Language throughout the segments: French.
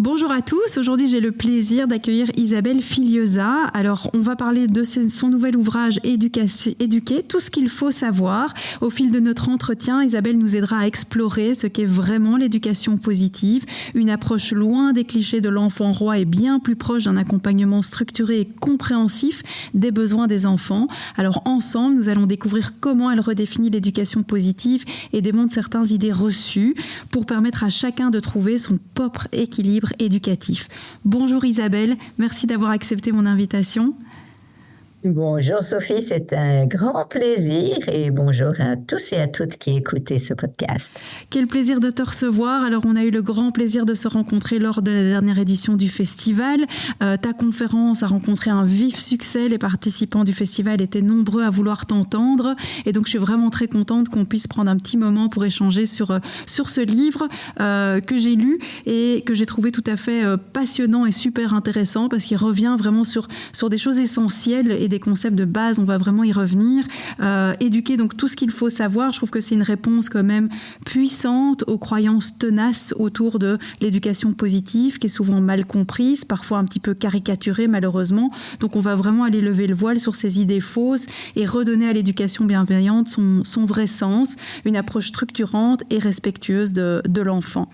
Bonjour à tous, aujourd'hui j'ai le plaisir d'accueillir Isabelle Filiosa. Alors on va parler de son nouvel ouvrage Éduquer, tout ce qu'il faut savoir. Au fil de notre entretien, Isabelle nous aidera à explorer ce qu'est vraiment l'éducation positive, une approche loin des clichés de l'enfant roi et bien plus proche d'un accompagnement structuré et compréhensif des besoins des enfants. Alors ensemble, nous allons découvrir comment elle redéfinit l'éducation positive et démontre certaines idées reçues pour permettre à chacun de trouver son propre équilibre éducatif. Bonjour Isabelle, merci d'avoir accepté mon invitation. Bonjour Sophie, c'est un grand plaisir et bonjour à tous et à toutes qui écoutez ce podcast. Quel plaisir de te recevoir. Alors on a eu le grand plaisir de se rencontrer lors de la dernière édition du festival. Ta conférence a rencontré un vif succès, les participants du festival étaient nombreux à vouloir t'entendre et donc je suis vraiment très contente qu'on puisse prendre un petit moment pour échanger sur ce livre que j'ai lu et que j'ai trouvé tout à fait passionnant et super intéressant parce qu'il revient vraiment sur des choses essentielles et des concepts de base, on va vraiment y revenir. Éduquer, donc tout ce qu'il faut savoir, je trouve que c'est une réponse quand même puissante aux croyances tenaces autour de l'éducation positive, qui est souvent mal comprise, parfois un petit peu caricaturée malheureusement. Donc on va vraiment aller lever le voile sur ces idées fausses et redonner à l'éducation bienveillante son vrai sens, une approche structurante et respectueuse de l'enfant.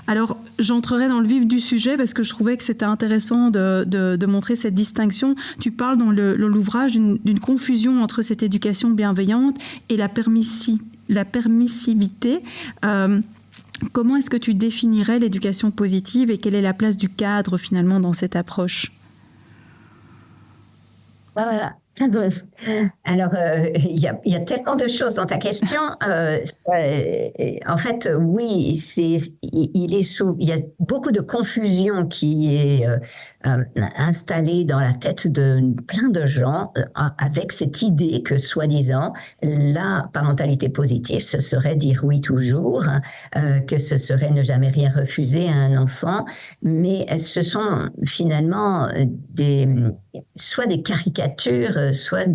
Alors, j'entrerai dans le vif du sujet parce que je trouvais que c'était intéressant de montrer cette distinction. Tu parles dans l'ouvrage d'une confusion entre cette éducation bienveillante et la permissivité. Comment est-ce que tu définirais l'éducation positive et quelle est la place du cadre finalement dans cette approche ? Voilà. Alors, il y a tellement de choses dans ta question. En fait, oui, il y a beaucoup de confusion qui est installée dans la tête de plein de gens avec cette idée que, soi-disant, la parentalité positive, ce serait dire oui toujours, que ce serait ne jamais rien refuser à un enfant, mais ce sont finalement soit des caricatures, soit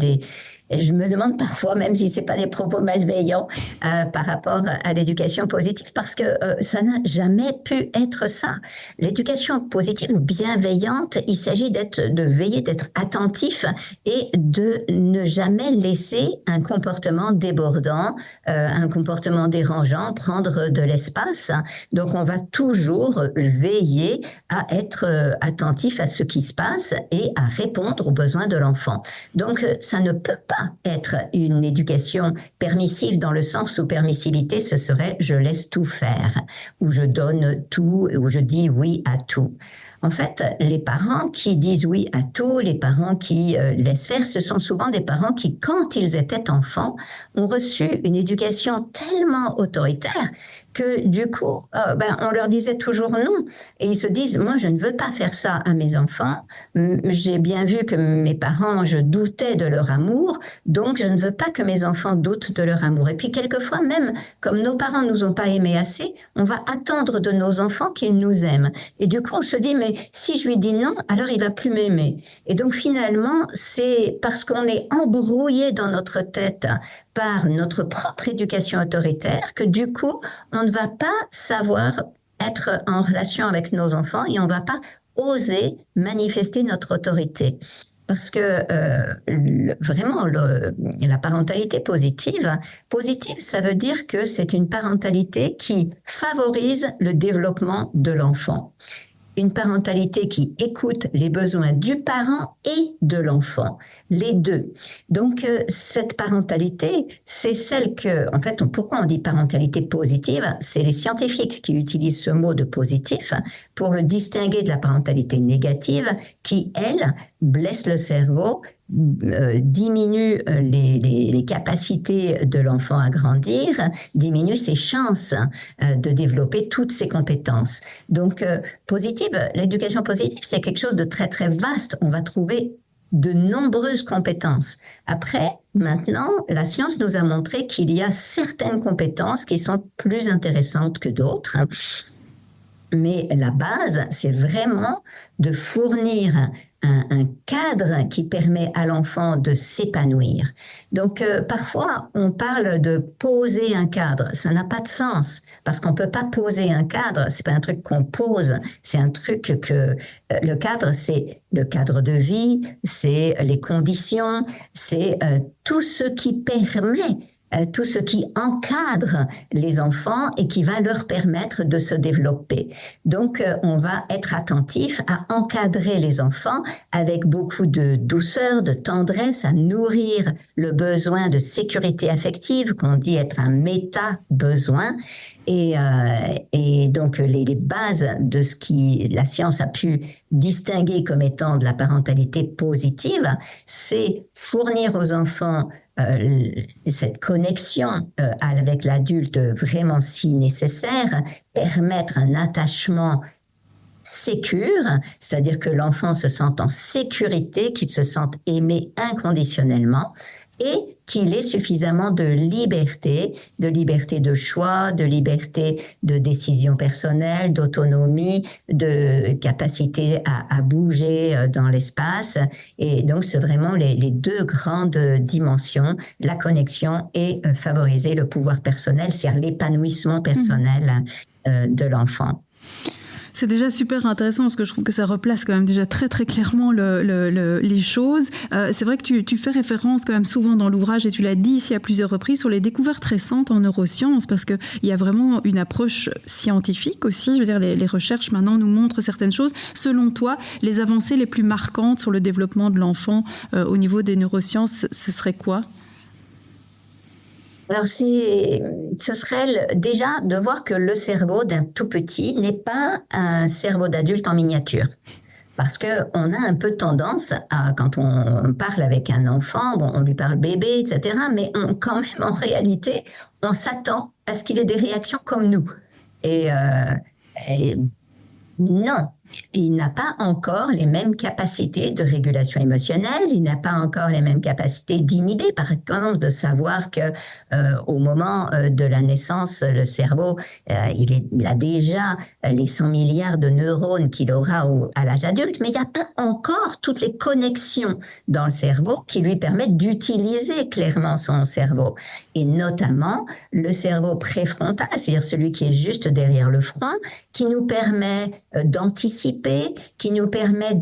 je me demande parfois même si c'est pas des propos malveillants par rapport à l'éducation positive, parce que ça n'a jamais pu être ça. L'éducation positive ou bienveillante, il s'agit de veiller, d'être attentif et de ne jamais laisser un comportement débordant, un comportement dérangeant prendre de l'espace. Donc on va toujours veiller à être attentif à ce qui se passe et à répondre aux besoins de l'enfant. Donc ça ne peut pas être une éducation permissive dans le sens où permissivité, ce serait je laisse tout faire, ou je donne tout, ou je dis oui à tout. En fait, les parents qui disent oui à tout, les parents qui laissent faire, ce sont souvent des parents qui, quand ils étaient enfants, ont reçu une éducation tellement autoritaire que du coup, on leur disait toujours non. Et ils se disent, moi, je ne veux pas faire ça à mes enfants. J'ai bien vu que mes parents, je doutais de leur amour, donc je ne veux pas que mes enfants doutent de leur amour. Et puis, quelquefois, même comme nos parents nous ont pas aimés assez, on va attendre de nos enfants qu'ils nous aiment. Et du coup, on se dit, mais si je lui dis non, alors il va plus m'aimer. Et donc, finalement, c'est parce qu'on est embrouillé dans notre tête par notre propre éducation autoritaire que du coup, on ne va pas savoir être en relation avec nos enfants et on ne va pas oser manifester notre autorité. Parce que vraiment, la parentalité positive, ça veut dire que c'est une parentalité qui favorise le développement de l'enfant. Une parentalité qui écoute les besoins du parent et de l'enfant, les deux. Donc, cette parentalité, c'est celle en fait, pourquoi on dit parentalité positive? C'est les scientifiques qui utilisent ce mot de positif pour le distinguer de la parentalité négative qui, elle, blesse le cerveau, diminue les capacités de l'enfant à grandir, diminue ses chances de développer toutes ses compétences. Donc, l'éducation positive, c'est quelque chose de très, très vaste. On va trouver de nombreuses compétences. Après, maintenant, la science nous a montré qu'il y a certaines compétences qui sont plus intéressantes que d'autres. Mais la base, c'est vraiment de fournir un cadre qui permet à l'enfant de s'épanouir. Donc, parfois, on parle de poser un cadre. Ça n'a pas de sens parce qu'on peut pas poser un cadre. C'est pas un truc qu'on pose. C'est un truc que le cadre, c'est le cadre de vie, c'est les conditions, c'est tout ce qui permet tout ce qui encadre les enfants et qui va leur permettre de se développer. Donc, on va être attentif à encadrer les enfants avec beaucoup de douceur, de tendresse, à nourrir le besoin de sécurité affective, qu'on dit être un méta-besoin. Et donc, les bases de ce qui la science a pu distinguer comme étant de la parentalité positive, c'est fournir aux enfants cette connexion avec l'adulte vraiment si nécessaire, permettre un attachement sécure, c'est-à-dire que l'enfant se sente en sécurité, qu'il se sente aimé inconditionnellement et qu'il ait suffisamment de liberté de choix, de liberté de décision personnelle, d'autonomie, de capacité à bouger dans l'espace. Et donc, c'est vraiment les deux grandes dimensions, la connexion et favoriser le pouvoir personnel, c'est-à-dire l'épanouissement personnel de l'enfant. C'est déjà super intéressant parce que je trouve que ça replace quand même déjà très très clairement les choses. C'est vrai que tu fais référence quand même souvent dans l'ouvrage, et tu l'as dit ici à plusieurs reprises, sur les découvertes récentes en neurosciences, parce qu'il y a vraiment une approche scientifique aussi. Je veux dire, les recherches maintenant nous montrent certaines choses. Selon toi, les avancées les plus marquantes sur le développement de l'enfant au niveau des neurosciences, ce serait quoi ? Alors, ce serait déjà de voir que le cerveau d'un tout petit n'est pas un cerveau d'adulte en miniature. Parce que on a un peu tendance à, quand on parle avec un enfant, bon, on lui parle bébé, etc., mais quand même, en réalité, on s'attend à ce qu'il ait des réactions comme nous. Et non, il n'a pas encore les mêmes capacités de régulation émotionnelle, il n'a pas encore les mêmes capacités d'inhiber, par exemple, de savoir que au moment de la naissance, le cerveau, il a déjà les 100 milliards de neurones qu'il aura à l'âge adulte, mais il n'y a pas encore toutes les connexions dans le cerveau qui lui permettent d'utiliser clairement son cerveau. Et notamment le cerveau préfrontal, c'est-à-dire celui qui est juste derrière le front, qui nous permet d'anticiper, qui nous permet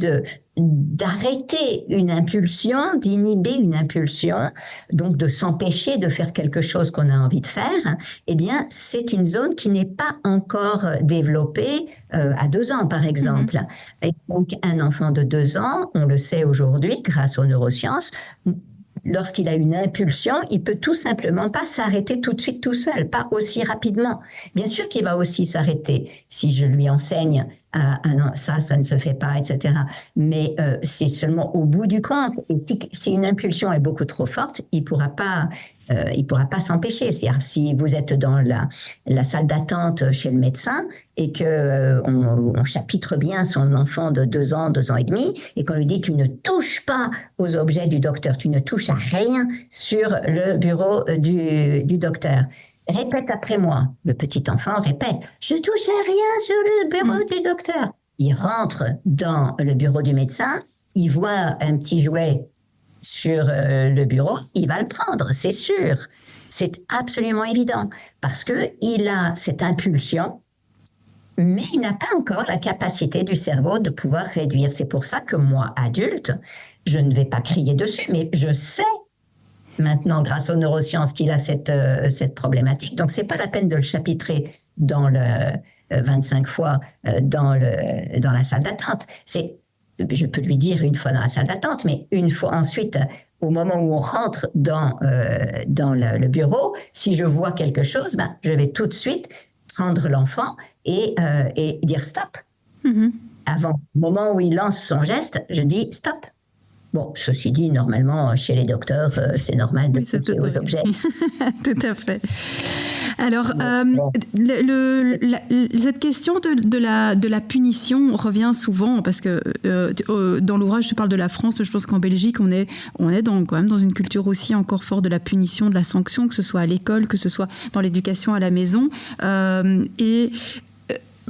d'arrêter une impulsion, d'inhiber une impulsion, donc de s'empêcher de faire quelque chose qu'on a envie de faire. Eh bien, c'est une zone qui n'est pas encore développée à 2 ans, par exemple. Et donc, un enfant de 2 ans, on le sait aujourd'hui, grâce aux neurosciences, lorsqu'il a une impulsion, il peut tout simplement pas s'arrêter tout de suite tout seul, pas aussi rapidement. Bien sûr qu'il va aussi s'arrêter si je lui enseigne non, ça ne se fait pas, etc. Mais c'est seulement au bout du compte. Et si une impulsion est beaucoup trop forte, il pourra pas s'empêcher. C'est-à-dire, si vous êtes dans la salle d'attente chez le médecin et que on chapitre bien son enfant de 2 ans, 2 ans et demi, et qu'on lui dit tu ne touches pas aux objets du docteur, tu ne touches à rien sur le bureau du docteur. Répète après moi. Le petit enfant répète. Je touche à rien sur le bureau du docteur. Il rentre dans le bureau du médecin, il voit un petit jouet sur le bureau, il va le prendre, c'est sûr. C'est absolument évident parce que il a cette impulsion, mais il n'a pas encore la capacité du cerveau de pouvoir réduire. C'est pour ça que moi, adulte, je ne vais pas crier dessus, mais je sais maintenant, grâce aux neurosciences, qu'il a cette problématique. Donc, c'est pas la peine de le chapitrer dans 25 fois dans la salle d'attente. Je peux lui dire une fois dans la salle d'attente, mais une fois ensuite, au moment où on rentre dans le bureau, si je vois quelque chose, je vais tout de suite prendre l'enfant et dire stop. Avant le moment où il lance son geste, je dis stop. Bon, ceci dit, normalement, chez les docteurs, c'est normal de toucher aux objets. Tout à fait. Alors, cette question de la punition revient souvent, parce que dans l'ouvrage, tu parles de la France, mais je pense qu'en Belgique, on est quand même dans une culture aussi encore forte de la punition, de la sanction, que ce soit à l'école, que ce soit dans l'éducation à la maison.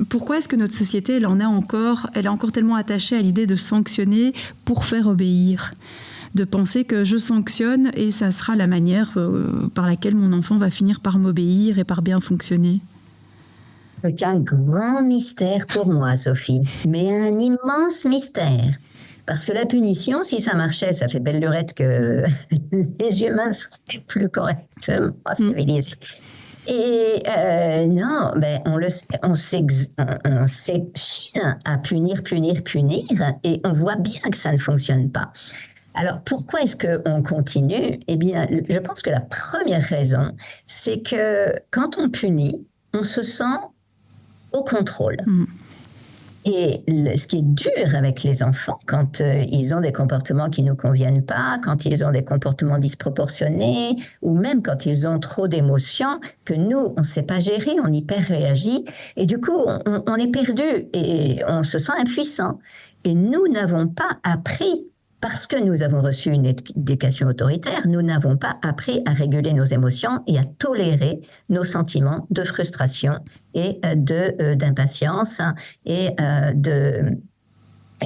Pourquoi est-ce que notre société, elle est encore tellement attachée à l'idée de sanctionner pour faire obéir ? De penser que je sanctionne et ça sera la manière par laquelle mon enfant va finir par m'obéir et par bien fonctionner. C'est un grand mystère pour moi, Sophie, mais un immense mystère. Parce que la punition, si ça marchait, ça fait belle lurette que les humains seraient plus correctement civilisés. Et non, on s'échine à punir, et on voit bien que ça ne fonctionne pas. Alors, pourquoi est-ce qu'on continue ? Eh bien, je pense que la première raison, c'est que quand on punit, on se sent au contrôle. Et ce qui est dur avec les enfants, quand ils ont des comportements qui ne nous conviennent pas, quand ils ont des comportements disproportionnés, ou même quand ils ont trop d'émotions, que nous, on ne sait pas gérer, on hyper réagit, et du coup, on est perdu et on se sent impuissant. Et nous n'avons pas appris, parce que nous avons reçu une éducation autoritaire, nous n'avons pas appris à réguler nos émotions et à tolérer nos sentiments de frustration et d'impatience et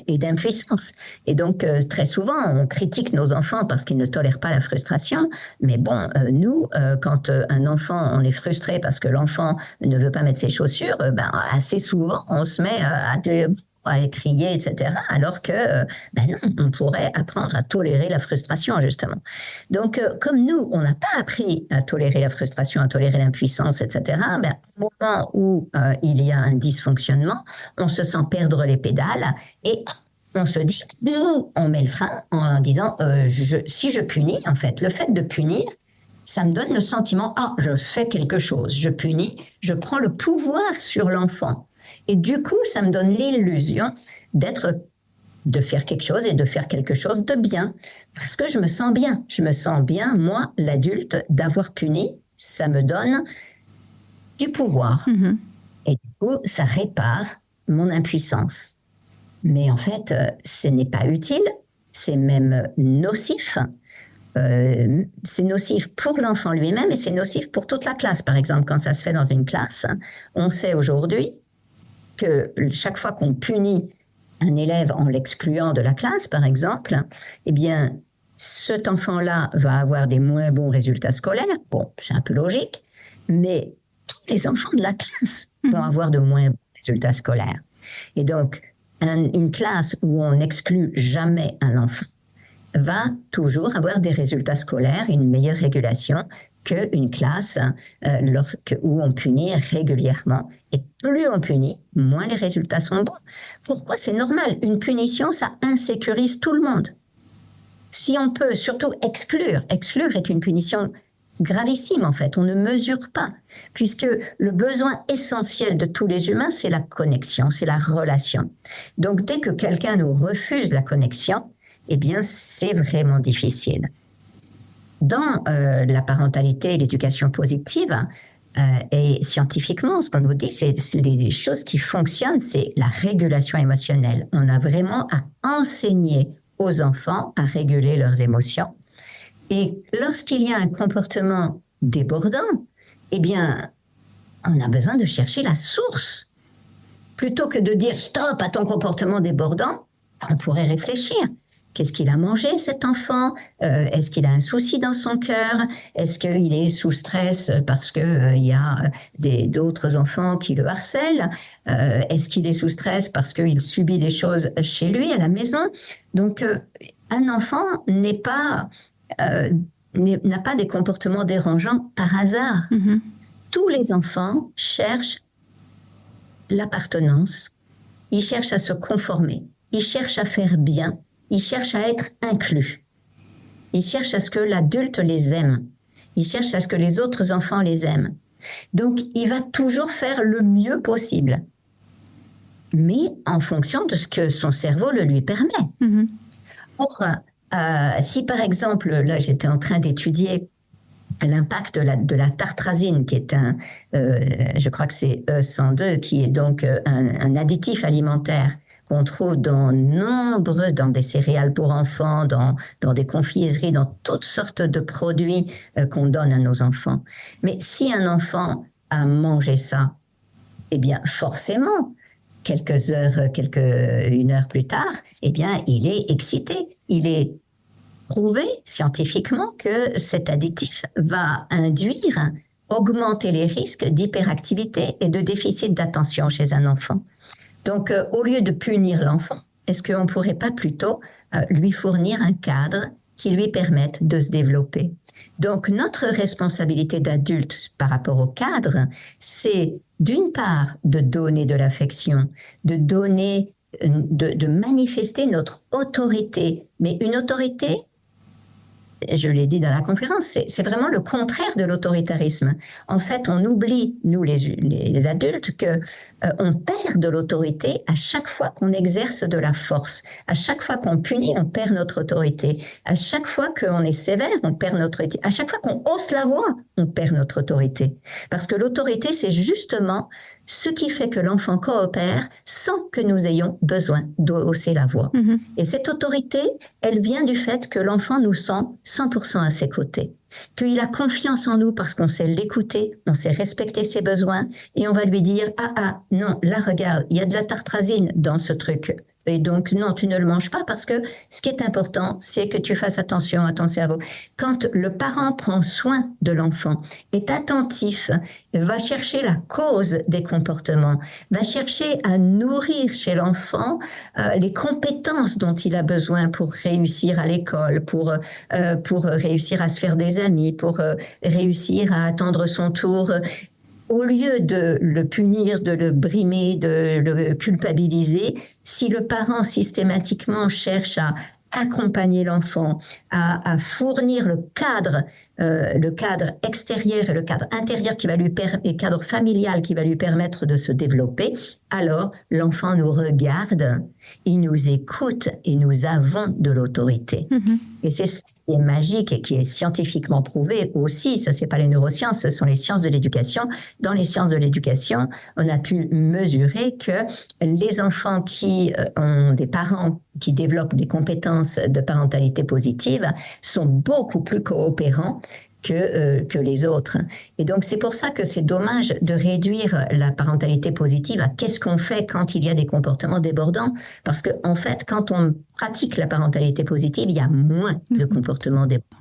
d'impuissance. Et donc, très souvent, on critique nos enfants parce qu'ils ne tolèrent pas la frustration. Mais bon, nous, quand un enfant, on est frustré parce que l'enfant ne veut pas mettre ses chaussures, assez souvent, on se met à crier, etc. Alors que, non, on pourrait apprendre à tolérer la frustration, justement. Donc, comme nous, on n'a pas appris à tolérer la frustration, à tolérer l'impuissance, etc., au moment où il y a un dysfonctionnement, on se sent perdre les pédales et on se dit, on met le frein en disant, si je punis, en fait, le fait de punir, ça me donne le sentiment, je fais quelque chose, je punis, je prends le pouvoir sur l'enfant. Et du coup, ça me donne l'illusion de faire quelque chose et de faire quelque chose de bien. Parce que je me sens bien. Je me sens bien, moi, l'adulte, d'avoir puni. Ça me donne du pouvoir. Et du coup, ça répare mon impuissance. Mais en fait, ce n'est pas utile. C'est même nocif. C'est nocif pour l'enfant lui-même et c'est nocif pour toute la classe. Par exemple, quand ça se fait dans une classe, on sait aujourd'hui que chaque fois qu'on punit un élève en l'excluant de la classe, par exemple, eh bien, cet enfant-là va avoir des moins bons résultats scolaires. Bon, c'est un peu logique, mais tous les enfants de la classe vont avoir de moins bons résultats scolaires. Et donc, une classe où on n'exclut jamais un enfant va toujours avoir des résultats scolaires, une meilleure régulation qu'une classe où on punit régulièrement. Et plus on punit, moins les résultats sont bons. Pourquoi ? C'est normal. Une punition, ça insécurise tout le monde. Si on peut surtout exclure est une punition gravissime en fait. On ne mesure pas, puisque le besoin essentiel de tous les humains, c'est la connexion, c'est la relation. Donc dès que quelqu'un nous refuse la connexion, eh bien c'est vraiment difficile. Dans la parentalité et l'éducation positive, et scientifiquement, ce qu'on nous dit, c'est les choses qui fonctionnent, c'est la régulation émotionnelle. On a vraiment à enseigner aux enfants à réguler leurs émotions. Et lorsqu'il y a un comportement débordant, eh bien, on a besoin de chercher la source. Plutôt que de dire « stop à ton comportement débordant », on pourrait réfléchir. Qu'est-ce qu'il a mangé, cet enfant ? Est-ce qu'il a un souci dans son cœur ? Est-ce qu'il est sous stress parce qu'il y a d'autres enfants qui le harcèlent ? Est-ce qu'il est sous stress parce qu'il subit des choses chez lui, à la maison ? Donc, un enfant n'a pas des comportements dérangeants par hasard. Tous les enfants cherchent l'appartenance, ils cherchent à se conformer, ils cherchent à faire bien, ils cherchent à être inclus. Ils cherchent à ce que l'adulte les aime. Ils cherchent à ce que les autres enfants les aiment. Donc, il va toujours faire le mieux possible, mais en fonction de ce que son cerveau le lui permet. Or, si par exemple, là j'étais en train d'étudier l'impact de la tartrazine, qui est je crois que c'est E102, qui est donc un additif alimentaire qu'on trouve dans des céréales pour enfants, dans des confiseries, dans toutes sortes de produits qu'on donne à nos enfants. Mais si un enfant a mangé ça, eh bien, forcément, une heure plus tard, eh bien, il est excité. Il est prouvé scientifiquement que cet additif va augmenter les risques d'hyperactivité et de déficit d'attention chez un enfant. Donc, au lieu de punir l'enfant, est-ce qu'on ne pourrait pas plutôt lui fournir un cadre qui lui permette de se développer? Donc, notre responsabilité d'adulte par rapport au cadre, c'est d'une part de donner de l'affection, de manifester notre autorité, mais une autorité, je l'ai dit dans la conférence, c'est vraiment le contraire de l'autoritarisme. En fait, on oublie, nous les adultes, que on perd de l'autorité à chaque fois qu'on exerce de la force. À chaque fois qu'on punit, on perd notre autorité. À chaque fois qu'on est sévère, on perd notre autorité. À chaque fois qu'on hausse la voix, on perd notre autorité. Parce que l'autorité, c'est justement ce qui fait que l'enfant coopère sans que nous ayons besoin de hausser la voix. Mm-hmm. Et cette autorité, elle vient du fait que l'enfant nous sent 100% à ses côtés. Qu'il a confiance en nous parce qu'on sait l'écouter, on sait respecter ses besoins et on va lui dire « Ah, non, là regarde, il y a de la tartrazine dans ce truc. » Et donc, non, tu ne le manges pas parce que ce qui est important, c'est que tu fasses attention à ton cerveau. Quand le parent prend soin de l'enfant, est attentif, va chercher la cause des comportements, va chercher à nourrir chez l'enfant les compétences dont il a besoin pour réussir à l'école, pour réussir à se faire des amis, pour réussir à attendre son tour. Au lieu de le punir, de le brimer, de le culpabiliser, si le parent systématiquement cherche à accompagner l'enfant, à fournir le cadre extérieur et le cadre intérieur et le cadre familial qui va lui permettre de se développer, alors l'enfant nous regarde, il nous écoute et nous avons de l'autorité. Mm-hmm. Et c'est ça qui est magique et qui est scientifiquement prouvé aussi. Ça, c'est pas les neurosciences, ce sont les sciences de l'éducation. Dans les sciences de l'éducation, on a pu mesurer que les enfants qui ont des parents qui développent des compétences de parentalité positive sont beaucoup plus coopérants que les autres. Et donc, c'est pour ça que c'est dommage de réduire la parentalité positive à qu'est-ce qu'on fait quand il y a des comportements débordants. Parce que, en fait, quand on pratique la parentalité positive, il y a moins de comportements débordants.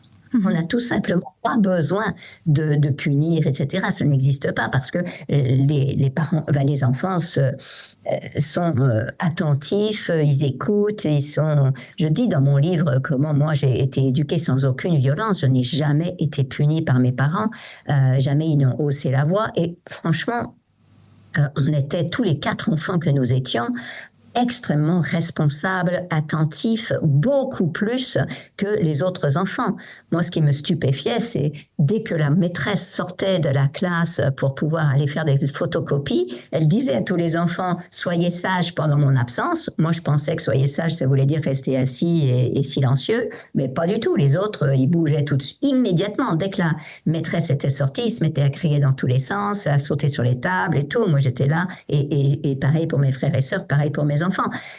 On n'a tout simplement pas besoin de punir, etc. Ça n'existe pas parce que les parents, les enfants sont attentifs, ils écoutent, je dis dans mon livre comment moi j'ai été éduquée sans aucune violence. Je n'ai jamais été punie par mes parents, jamais ils n'ont haussé la voix. Et franchement, on était tous les 4 enfants que nous étions extrêmement responsables, attentifs, beaucoup plus que les autres enfants. Moi, ce qui me stupéfiait, c'est dès que la maîtresse sortait de la classe pour pouvoir aller faire des photocopies, elle disait à tous les enfants « Soyez sages pendant mon absence ». Moi, je pensais que « Soyez sages », ça voulait dire rester assis et silencieux, mais pas du tout. Les autres, ils bougeaient immédiatement. Dès que la maîtresse était sortie, ils se mettaient à crier dans tous les sens, à sauter sur les tables et tout. Moi, j'étais là et pareil pour mes frères et sœurs, pareil pour mes enfants.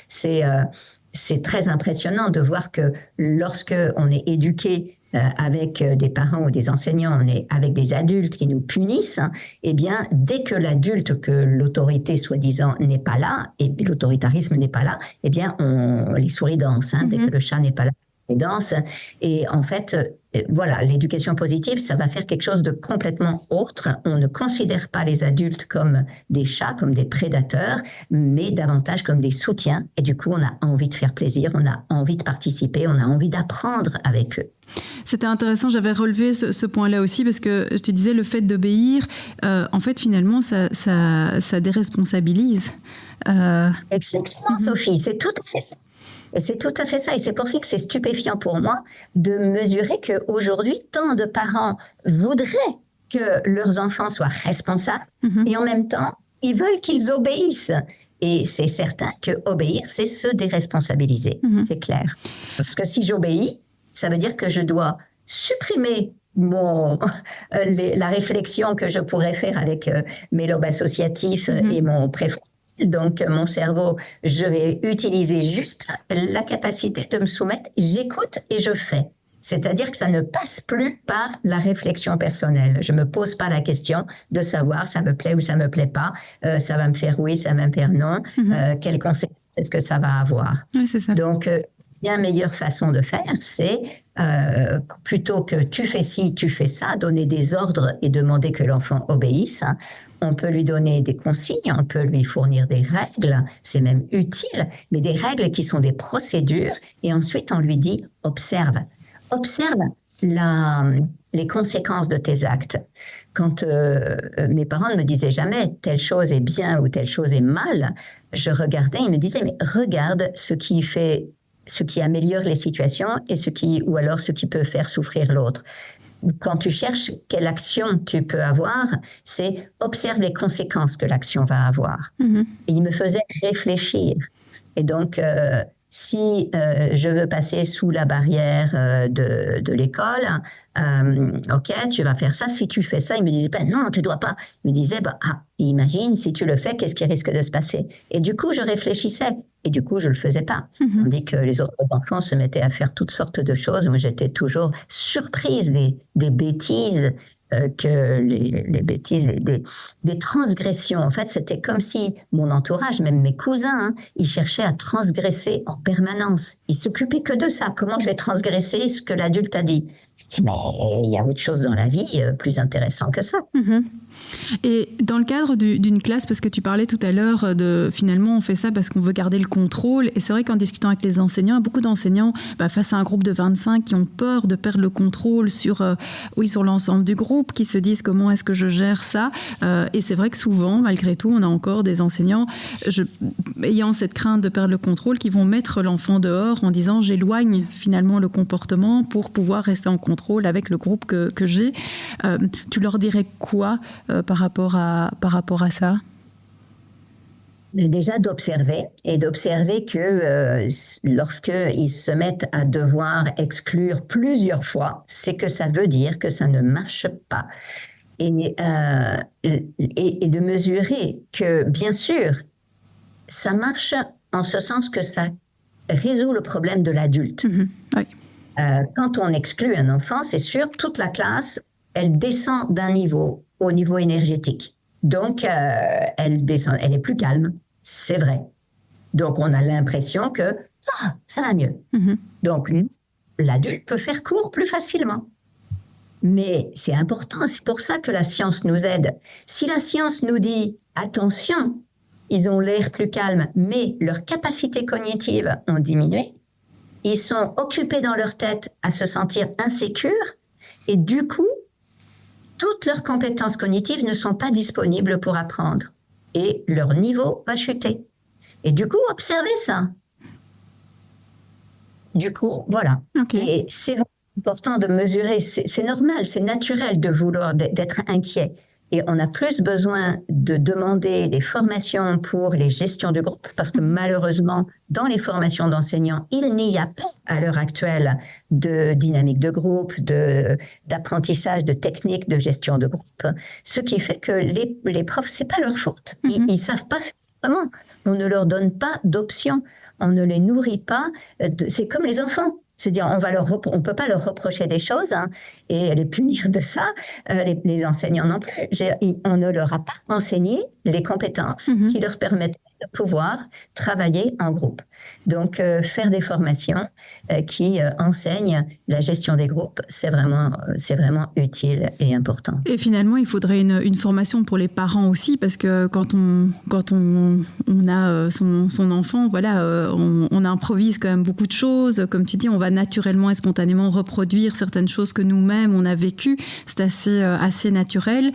C'est très impressionnant de voir que lorsque on est éduqué avec des parents ou des enseignants, on est avec des adultes qui nous punissent, eh bien, dès que l'adulte, que l'autorité soi-disant n'est pas là, et l'autoritarisme n'est pas là, eh bien, les souris dansent. Dès que le chat n'est pas là, les danse. Et en fait, voilà, l'éducation positive, ça va faire quelque chose de complètement autre. On ne considère pas les adultes comme des chats, comme des prédateurs, mais davantage comme des soutiens. Et du coup, on a envie de faire plaisir, on a envie de participer, on a envie d'apprendre avec eux. C'était intéressant, j'avais relevé ce point-là aussi, parce que je te disais, le fait d'obéir, en fait, finalement, ça déresponsabilise. Exactement, Sophie, c'est tout à fait ça. Et c'est tout à fait ça. Et c'est pour ça que c'est stupéfiant pour moi de mesurer qu'aujourd'hui, tant de parents voudraient que leurs enfants soient responsables et en même temps, ils veulent qu'ils obéissent. Et c'est certain que obéir, c'est se déresponsabiliser. C'est clair. Parce que si j'obéis, ça veut dire que je dois supprimer la réflexion que je pourrais faire avec mes lobes associatifs et mon préfrontal. Donc, mon cerveau, je vais utiliser juste la capacité de me soumettre. J'écoute et je fais. C'est-à-dire que ça ne passe plus par la réflexion personnelle. Je me pose pas la question de savoir ça me plaît ou ça me plaît pas, ça va me faire oui, ça va me faire non, quelles conséquences est-ce que ça va avoir. Oui, c'est ça. Donc, bien meilleure façon de faire, c'est plutôt que tu fais ci, tu fais ça, donner des ordres et demander que l'enfant obéisse. On peut lui donner des consignes, on peut lui fournir des règles, c'est même utile, mais des règles qui sont des procédures, et ensuite on lui dit observe les conséquences de tes actes. Quand mes parents ne me disaient jamais telle chose est bien ou telle chose est mal, je regardais, ils me disaient mais regarde ce qui améliore les situations et ce qui peut faire souffrir l'autre. Quand tu cherches quelle action tu peux avoir, c'est observe les conséquences que l'action va avoir. Et il me faisait réfléchir. Et donc, si je veux passer sous la barrière de l'école, ok, tu vas faire ça. Si tu fais ça, il me disait pas non, tu dois pas. Il me disait imagine si tu le fais, qu'est-ce qui risque de se passer? Et du coup, je réfléchissais. Et du coup, je le faisais pas. Tandis que les autres enfants se mettaient à faire toutes sortes de choses. Moi, j'étais toujours surprise des bêtises que les bêtises, des transgressions. En fait, c'était comme si mon entourage, même mes cousins, ils cherchaient à transgresser en permanence. Ils s'occupaient que de ça. Comment je vais transgresser ce que l'adulte a dit? Je dis, mais il y a autre chose dans la vie plus intéressant que ça. Et dans le cadre d'une classe, parce que tu parlais tout à l'heure de finalement on fait ça parce qu'on veut garder le contrôle, et c'est vrai qu'en discutant avec les enseignants, il y a beaucoup d'enseignants face à un groupe de 25 qui ont peur de perdre le contrôle sur l'ensemble du groupe, qui se disent comment est-ce que je gère ça, et c'est vrai que souvent, malgré tout, on a encore des enseignants ayant cette crainte de perdre le contrôle qui vont mettre l'enfant dehors en disant j'éloigne finalement le comportement pour pouvoir rester en contrôle avec le groupe que j'ai. Tu leur dirais quoi par rapport à ça? Déjà d'observer que lorsqu'ils se mettent à devoir exclure plusieurs fois, c'est que ça veut dire que ça ne marche pas. Et de mesurer que, bien sûr, ça marche en ce sens que ça résout le problème de l'adulte. Oui. Quand on exclut un enfant, c'est sûr, toute la classe, elle descend d'un niveau au niveau énergétique. Donc, elle descend, elle est plus calme, c'est vrai. Donc, on a l'impression que ça va mieux. Donc, l'adulte peut faire court plus facilement. Mais c'est important, c'est pour ça que la science nous aide. Si la science nous dit, attention, ils ont l'air plus calmes, mais leurs capacités cognitives ont diminué, ils sont occupés dans leur tête à se sentir insécures, et du coup, toutes leurs compétences cognitives ne sont pas disponibles pour apprendre. Et leur niveau va chuter. Et du coup, observez ça. Du coup, voilà. Okay. Et c'est important de mesurer. C'est normal, c'est naturel de vouloir d'être inquiet. Et on a plus besoin de demander des formations pour les gestions de groupe, parce que malheureusement, dans les formations d'enseignants, il n'y a pas à l'heure actuelle de dynamique de groupe, d'apprentissage de techniques de gestion de groupe. Ce qui fait que les profs, c'est pas leur faute. Ils savent pas vraiment. On ne leur donne pas d'options. On ne les nourrit pas. C'est comme les enfants. C'est-à-dire, on peut pas leur reprocher des choses et les punir de ça. Les enseignants non plus. On ne leur a pas enseigné les compétences qui leur permettent de pouvoir travailler en groupe. Donc, faire des formations qui enseignent la gestion des groupes, c'est vraiment utile et important. Et finalement, il faudrait une formation pour les parents aussi, parce que quand on a son enfant, voilà, on improvise quand même beaucoup de choses. Comme tu dis, on va naturellement et spontanément reproduire certaines choses que nous-mêmes on a vécues. C'est assez naturel.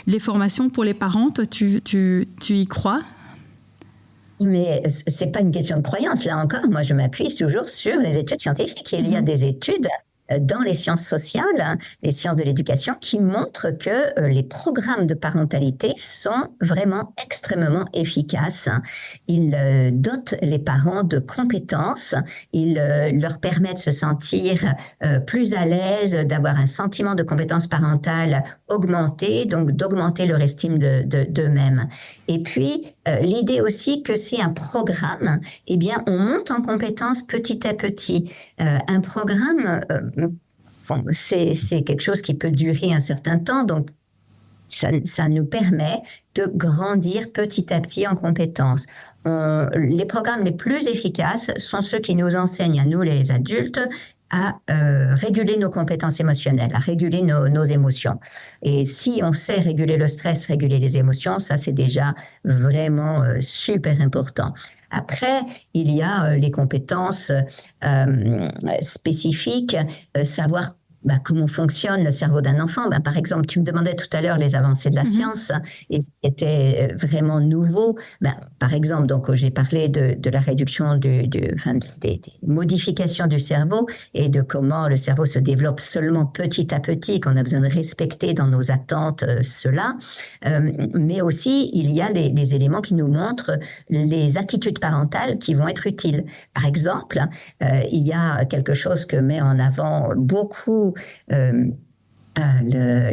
Les formations pour les parents, toi, tu y crois? Mais c'est pas une question de croyance. Là encore, moi, je m'appuie toujours sur les études scientifiques. Il y a des études dans les sciences sociales, les sciences de l'éducation, qui montrent que les programmes de parentalité sont vraiment extrêmement efficaces. Ils dotent les parents de compétences, ils leur permettent de se sentir plus à l'aise, d'avoir un sentiment de compétence parentale augmenté, donc d'augmenter leur estime d'eux-mêmes. Et puis, l'idée aussi que c'est un programme, eh bien, on monte en compétences petit à petit. Un programme, bon, c'est quelque chose qui peut durer un certain temps, donc ça nous permet de grandir petit à petit en compétences. Les programmes les plus efficaces sont ceux qui nous enseignent à nous, les adultes, à réguler nos compétences émotionnelles, à réguler nos émotions. Et si on sait réguler le stress, réguler les émotions, ça c'est déjà vraiment super important. Après, il y a les compétences spécifiques, savoir comment fonctionne le cerveau d'un enfant. Par exemple, tu me demandais tout à l'heure les avancées de la science et ce qui était vraiment nouveau. Par exemple, donc j'ai parlé de la réduction des modifications du cerveau et de comment le cerveau se développe seulement petit à petit, qu'on a besoin de respecter dans nos attentes cela. Mais aussi, il y a des éléments qui nous montrent les attitudes parentales qui vont être utiles. Par exemple, il y a quelque chose que met en avant beaucoup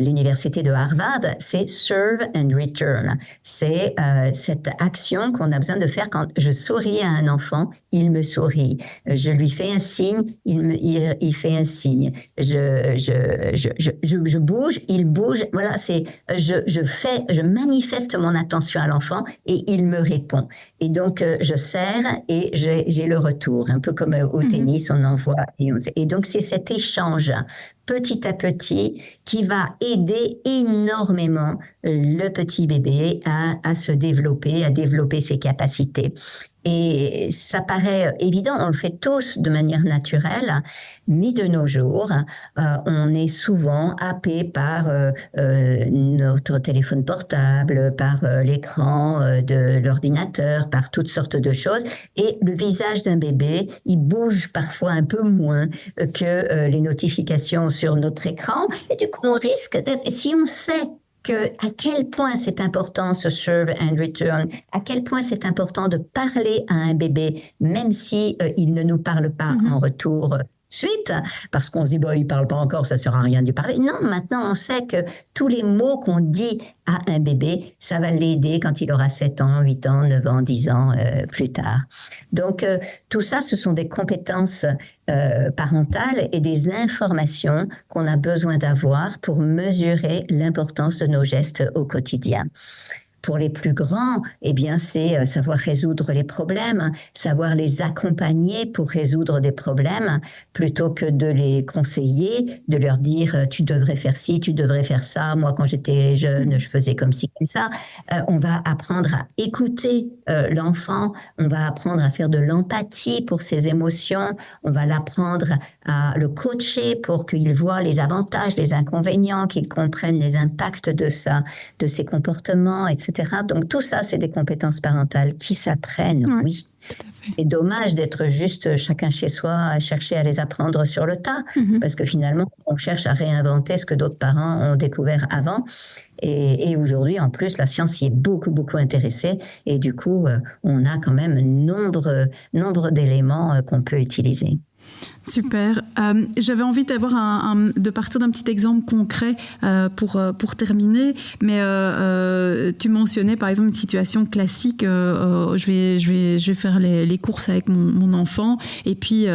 l'université de Harvard, c'est serve and return. C'est cette action qu'on a besoin de faire quand je souris à un enfant, il me sourit. Je lui fais un signe, il fait un signe. Je bouge, il bouge. Voilà, c'est je manifeste mon attention à l'enfant et il me répond. Et donc je serre et j'ai le retour, un peu comme au tennis, on envoie. Et donc c'est cet échange petit à petit, qui va aider énormément le petit bébé à se développer, à développer ses capacités. Et ça paraît évident, on le fait tous de manière naturelle, mais de nos jours, on est souvent happé par notre téléphone portable, par l'écran de l'ordinateur, par toutes sortes de choses. Et le visage d'un bébé, il bouge parfois un peu moins que les notifications sur notre écran. Et du coup, on risque d'être... Si on sait à quel point c'est important ce serve and return, à quel point c'est important de parler à un bébé, même si il ne nous parle pas en retour suite, parce qu'on se dit, il parle pas encore, ça sert à rien de lui parler. Non, maintenant on sait que tous les mots qu'on dit à un bébé, ça va l'aider quand il aura 7 ans, 8 ans, 9 ans, 10 ans plus tard. Donc tout ça, ce sont des compétences parentales et des informations qu'on a besoin d'avoir pour mesurer l'importance de nos gestes au quotidien. Pour les plus grands, eh bien, c'est savoir résoudre les problèmes, savoir les accompagner pour résoudre des problèmes, plutôt que de les conseiller, de leur dire tu devrais faire ci, tu devrais faire ça. Moi, quand j'étais jeune, je faisais comme ci, comme ça. On va apprendre à écouter l'enfant, on va apprendre à faire de l'empathie pour ses émotions, on va l'apprendre à le coacher pour qu'il voit les avantages, les inconvénients, qu'il comprenne les impacts de ses comportements, etc. Donc tout ça, c'est des compétences parentales qui s'apprennent, oui. C'est dommage d'être juste chacun chez soi à chercher à les apprendre sur le tas, parce que finalement, on cherche à réinventer ce que d'autres parents ont découvert avant. Et aujourd'hui, en plus, la science y est beaucoup, beaucoup intéressée. Et du coup, on a quand même nombre d'éléments qu'on peut utiliser. Super. J'avais envie de partir d'un petit exemple concret pour terminer, mais tu mentionnais par exemple une situation classique. Je vais faire les courses avec mon enfant et puis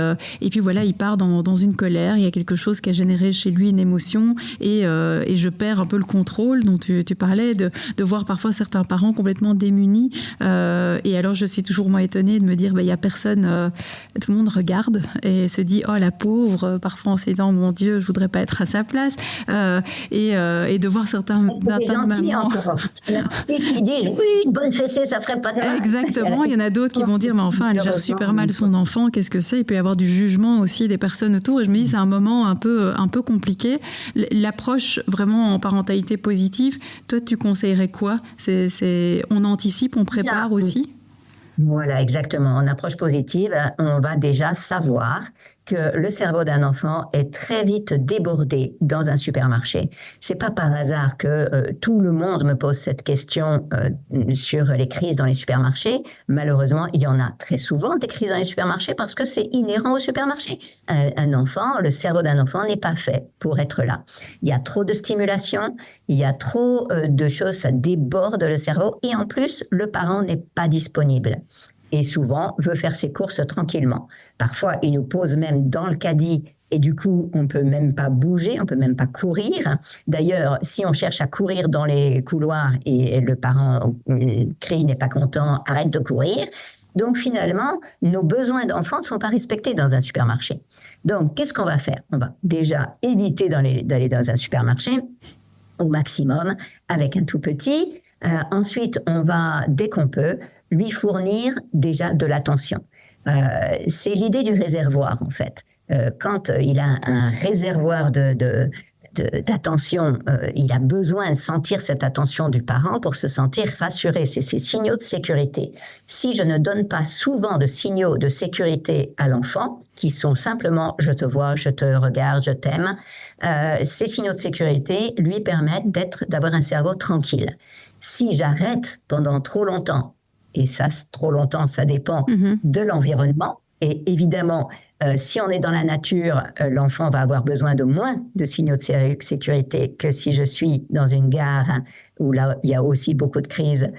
voilà, il part dans une colère. Il y a quelque chose qui a généré chez lui une émotion et je perds un peu le contrôle dont tu parlais, de voir parfois certains parents complètement démunis. Et alors je suis toujours moins étonnée de me dire il y a personne, tout le monde regarde et se dit oh la pauvre, parfois en se disant mon Dieu, je voudrais pas être à sa place, et de voir certains mamans qui disent oui, une bonne fessée ça ferait pas de mal. Exactement, il y en a d'autres qui vont dire mais enfin elle gère super mal son enfant, qu'est-ce que c'est? Il peut y avoir du jugement aussi des personnes autour et je me dis c'est un moment un peu compliqué. L'approche vraiment en parentalité positive, toi tu conseillerais quoi? On anticipe, on prépare aussi? Voilà, exactement. En approche positive, on va déjà savoir que le cerveau d'un enfant est très vite débordé dans un supermarché. C'est pas par hasard que tout le monde me pose cette question sur les crises dans les supermarchés. Malheureusement, il y en a très souvent des crises dans les supermarchés parce que c'est inhérent au supermarché. Un enfant, le cerveau d'un enfant n'est pas fait pour être là. Il y a trop de stimulation, il y a trop de choses, ça déborde le cerveau et en plus, le parent n'est pas disponible. Et souvent veut faire ses courses tranquillement. Parfois, il nous pose même dans le caddie et du coup, on ne peut même pas bouger, on ne peut même pas courir. D'ailleurs, si on cherche à courir dans les couloirs et le parent crie, n'est pas content, arrête de courir. Donc finalement, nos besoins d'enfants ne sont pas respectés dans un supermarché. Donc, qu'est-ce qu'on va faire? On va déjà éviter d'aller dans un supermarché au maximum avec un tout petit. Ensuite, on va, dès qu'on peut, lui fournir déjà de l'attention. C'est l'idée du réservoir, en fait. Quand il a un réservoir d'attention, il a besoin de sentir cette attention du parent pour se sentir rassuré. C'est ces signaux de sécurité. Si je ne donne pas souvent de signaux de sécurité à l'enfant, qui sont simplement « je te vois, je te regarde, je t'aime », ces signaux de sécurité lui permettent d'avoir un cerveau tranquille. Si j'arrête pendant trop longtemps, et ça, trop longtemps, ça dépend de l'environnement. Et évidemment, si on est dans la nature, l'enfant va avoir besoin de moins de signaux de sécurité que si je suis dans une gare où là, il y a aussi beaucoup de crises,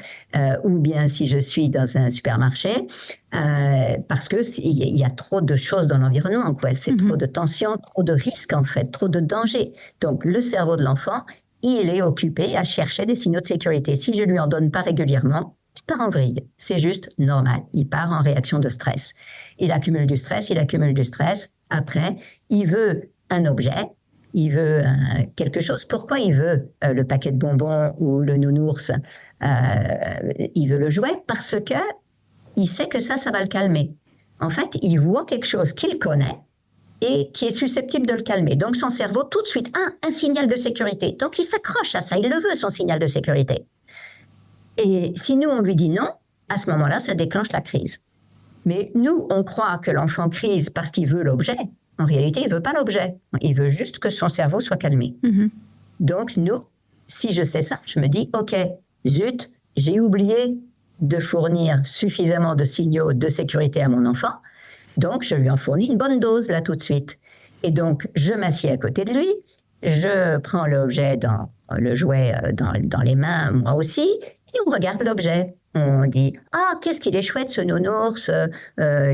ou bien si je suis dans un supermarché, parce qu'il y a trop de choses dans l'environnement, quoi. C'est trop de tension, trop de risques, en fait, trop de dangers. Donc, le cerveau de l'enfant, il est occupé à chercher des signaux de sécurité. Si je lui en donne pas régulièrement, il part en vrille. C'est juste normal. Il part en réaction de stress. Il accumule du stress. Après, il veut un objet. Il veut quelque chose. Pourquoi il veut le paquet de bonbons ou le nounours? Il veut le jouet parce que il sait que ça va le calmer. En fait, il voit quelque chose qu'il connaît et qui est susceptible de le calmer. Donc, son cerveau, tout de suite, un signal de sécurité. Donc, il s'accroche à ça. Il le veut, son signal de sécurité. Et si nous, on lui dit non, à ce moment-là, ça déclenche la crise. Mais nous, on croit que l'enfant crise parce qu'il veut l'objet. En réalité, il ne veut pas l'objet. Il veut juste que son cerveau soit calmé. Donc, nous, si je sais ça, je me dis, OK, zut, j'ai oublié de fournir suffisamment de signaux de sécurité à mon enfant. Donc, je lui en fournis une bonne dose, là, tout de suite. Et donc, je m'assieds à côté de lui, je prends l'objet, le jouet dans les mains, moi aussi, et on regarde l'objet. On dit « Ah, qu'est-ce qu'il est chouette ce nounours,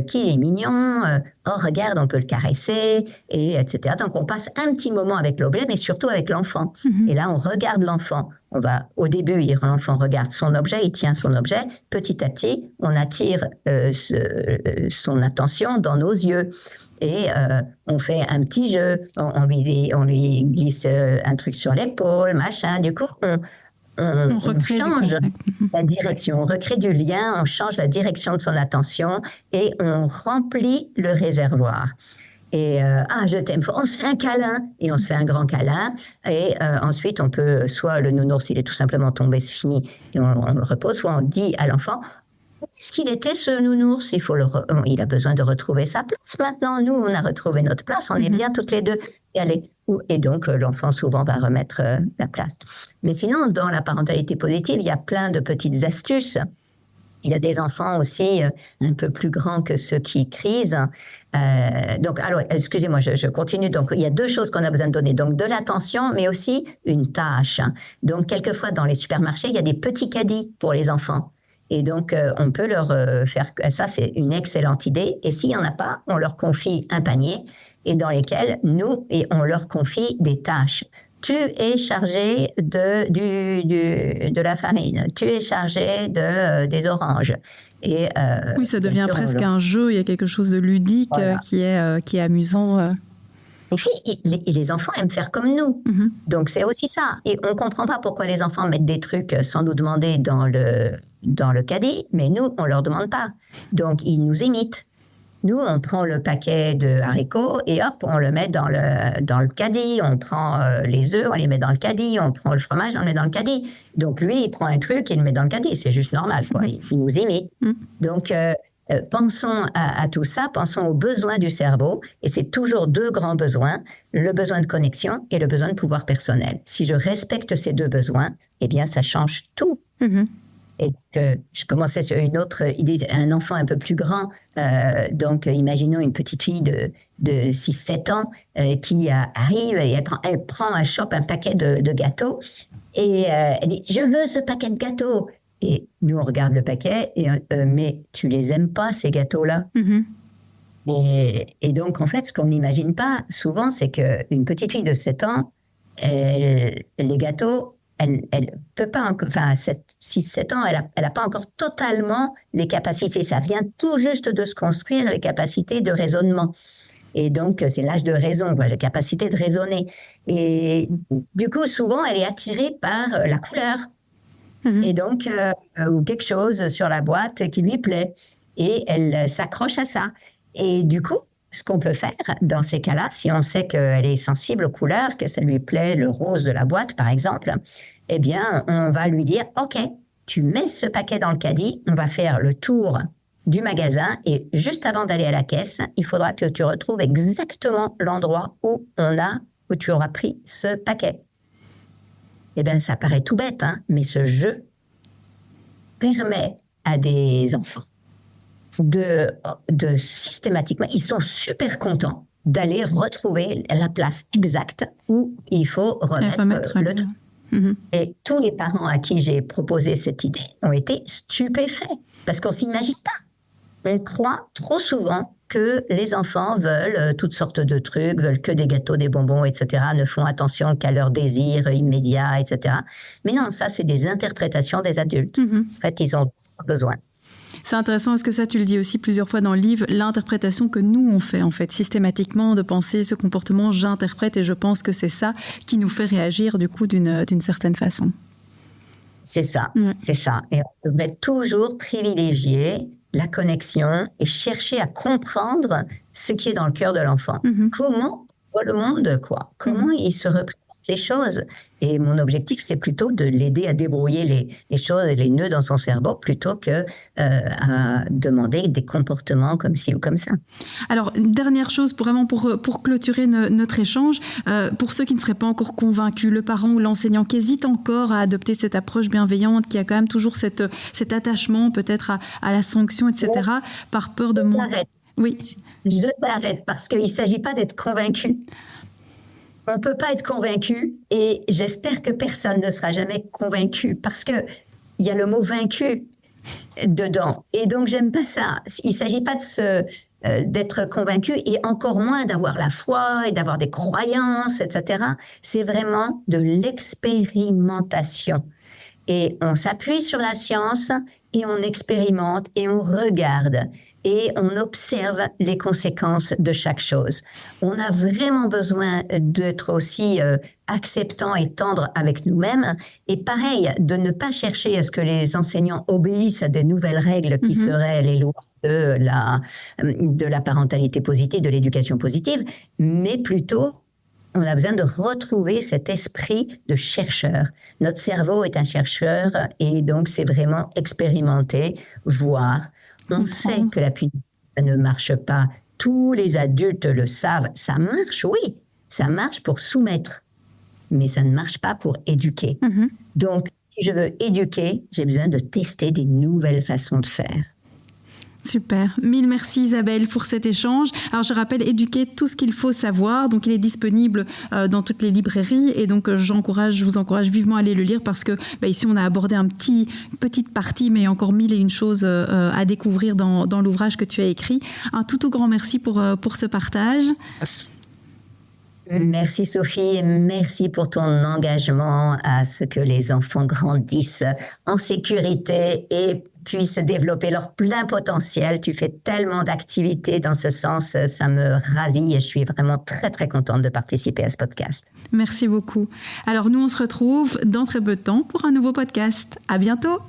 qu'il est mignon, oh, regarde, on peut le caresser, et etc. » Donc, on passe un petit moment avec l'objet, mais surtout avec l'enfant. Et là, on regarde l'enfant. Au début, l'enfant regarde son objet, il tient son objet. Petit à petit, on attire son attention dans nos yeux. Et on fait un petit jeu, on lui glisse un truc sur l'épaule, machin. Du coup, on change la direction, on recrée du lien, on change la direction de son attention et on remplit le réservoir. Et je t'aime, on se fait un câlin et on se fait un grand câlin et ensuite on peut, soit le nounours il est tout simplement tombé, c'est fini et on le repose, soit on dit à l'enfant est-ce qu'il était ce nounours, il a besoin de retrouver sa place maintenant, nous on a retrouvé notre place, on est bien toutes les deux. Et donc, l'enfant, souvent, va remettre la place. Mais sinon, dans la parentalité positive, il y a plein de petites astuces. Il y a des enfants aussi un peu plus grands que ceux qui crisent. Alors, excusez-moi, je continue. Donc, il y a deux choses qu'on a besoin de donner. Donc, de l'attention, mais aussi une tâche. Donc, quelquefois, dans les supermarchés, il y a des petits caddies pour les enfants. Et donc, on peut leur faire... Ça, c'est une excellente idée. Et s'il n'y en a pas, on leur confie un panier et dans lesquels on leur confie des tâches. Tu es chargé de la farine, tu es chargé des oranges. Et, oui, ça devient presque un jeu, il y a quelque chose de ludique qui est amusant. Et les enfants aiment faire comme nous. Donc, c'est aussi ça. Et on ne comprend pas pourquoi les enfants mettent des trucs sans nous demander dans le caddie, mais nous, on ne leur demande pas. Donc, ils nous imitent. Nous, on prend le paquet de haricots et hop, on le met dans le caddie. On prend les œufs, on les met dans le caddie. On prend le fromage, on le met dans le caddie. Donc, lui, il prend un truc, il le met dans le caddie. C'est juste normal, quoi. Il nous imite. Donc, pensons à tout ça, pensons aux besoins du cerveau, et c'est toujours 2 grands besoins, le besoin de connexion et le besoin de pouvoir personnel. Si je respecte ces 2 besoins, eh bien, ça change tout. Et je commençais sur une autre idée, un enfant un peu plus grand, donc imaginons une petite fille de 6-7 ans qui arrive et elle chope un paquet de gâteaux et elle dit « Je veux ce paquet de gâteaux !» Et nous, on regarde le paquet et mais tu les aimes pas, ces gâteaux-là. Et donc, en fait, ce qu'on n'imagine pas souvent, c'est qu'une petite fille de 7 ans, les gâteaux, elle peut pas, enfin, 6-7 ans, elle a pas encore totalement les capacités. Ça vient tout juste de se construire, les capacités de raisonnement. Et donc, c'est l'âge de raison, la capacité de raisonner. Et du coup, souvent, elle est attirée par la couleur. Et donc, ou quelque chose sur la boîte qui lui plaît. Et elle s'accroche à ça. Et du coup, ce qu'on peut faire dans ces cas-là, si on sait qu'elle est sensible aux couleurs, que ça lui plaît, le rose de la boîte, par exemple, eh bien, on va lui dire, OK, tu mets ce paquet dans le caddie, on va faire le tour du magasin et juste avant d'aller à la caisse, il faudra que tu retrouves exactement l'endroit où tu auras pris ce paquet. Eh bien, ça paraît tout bête, hein, mais ce jeu permet à des enfants de systématiquement, ils sont super contents d'aller retrouver la place exacte où il faut remettre le truc. Et tous les parents à qui j'ai proposé cette idée ont été stupéfaits parce qu'on ne s'imagine pas. On croit trop souvent que les enfants veulent toutes sortes de trucs, veulent que des gâteaux, des bonbons, etc., ne font attention qu'à leurs désirs immédiats, etc. Mais non, ça, c'est des interprétations des adultes. En fait, ils ont besoin. C'est intéressant parce que ça, tu le dis aussi plusieurs fois dans le livre, l'interprétation que nous, on fait en fait systématiquement de penser ce comportement, j'interprète et je pense que c'est ça qui nous fait réagir du coup d'une certaine façon. C'est ça, c'est ça. Et on devrait toujours privilégier la connexion et chercher à comprendre ce qui est dans le cœur de l'enfant. Comment voit le monde, quoi. Comment il se représente les choses. Et mon objectif, c'est plutôt de l'aider à débrouiller les choses et les nœuds dans son cerveau plutôt que à demander des comportements comme ci ou comme ça. Alors, dernière chose, vraiment pour clôturer notre échange, pour ceux qui ne seraient pas encore convaincus, le parent ou l'enseignant qui hésite encore à adopter cette approche bienveillante, qui a quand même toujours cet attachement peut-être à la sanction, etc., par peur de... Oui. Je t'arrête parce qu'il ne s'agit pas d'être convaincu. On ne peut pas être convaincu et j'espère que personne ne sera jamais convaincu parce qu'il y a le mot vaincu dedans. Et donc, j'aime pas ça. Il ne s'agit pas d'être convaincu et encore moins d'avoir la foi et d'avoir des croyances, etc. C'est vraiment de l'expérimentation. Et on s'appuie sur la science et on expérimente et on regarde et on observe les conséquences de chaque chose. On a vraiment besoin d'être aussi acceptant et tendre avec nous-mêmes et pareil, de ne pas chercher à ce que les enseignants obéissent à de nouvelles règles qui seraient les lois de la parentalité positive, de l'éducation positive, mais plutôt on a besoin de retrouver cet esprit de chercheur. Notre cerveau est un chercheur et donc c'est vraiment expérimenter, voir. On sait que la punition ne marche pas. Tous les adultes le savent. Ça marche, oui. Ça marche pour soumettre. Mais ça ne marche pas pour éduquer. Donc, si je veux éduquer, j'ai besoin de tester des nouvelles façons de faire. Super. Mille merci Isabelle pour cet échange. Alors je rappelle, Éduquer, tout ce qu'il faut savoir. Donc il est disponible dans toutes les librairies et donc je vous encourage vivement à aller le lire parce que ici on a abordé une petite partie mais encore mille et une choses à découvrir dans l'ouvrage que tu as écrit. Un tout grand merci pour ce partage. Merci Sophie et merci pour ton engagement à ce que les enfants grandissent en sécurité et puissent développer leur plein potentiel. Tu fais tellement d'activités dans ce sens, ça me ravit et je suis vraiment très très contente de participer à ce podcast. Merci beaucoup. Alors nous on se retrouve dans très peu de temps pour un nouveau podcast. À bientôt.